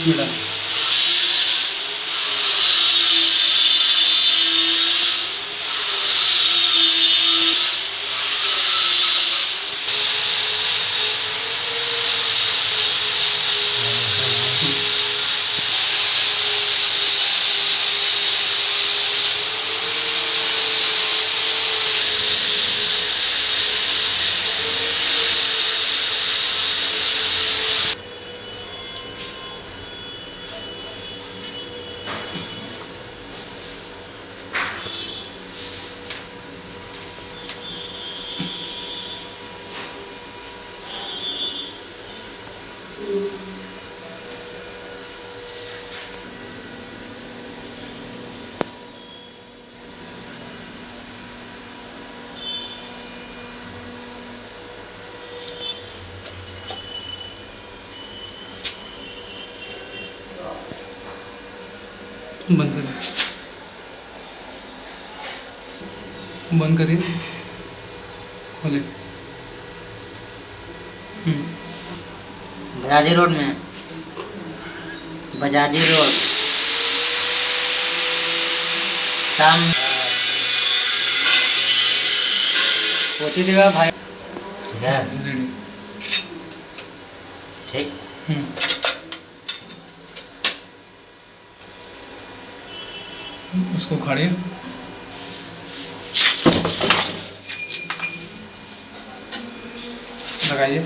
मिला। बंद करिए, बंद करिए, खोले। बजाजी रोड में, बजाजी रोड शाम पहुँची देगा भाई। ठीक है, रेडी। ठीक। उसको खड़े लगाइए।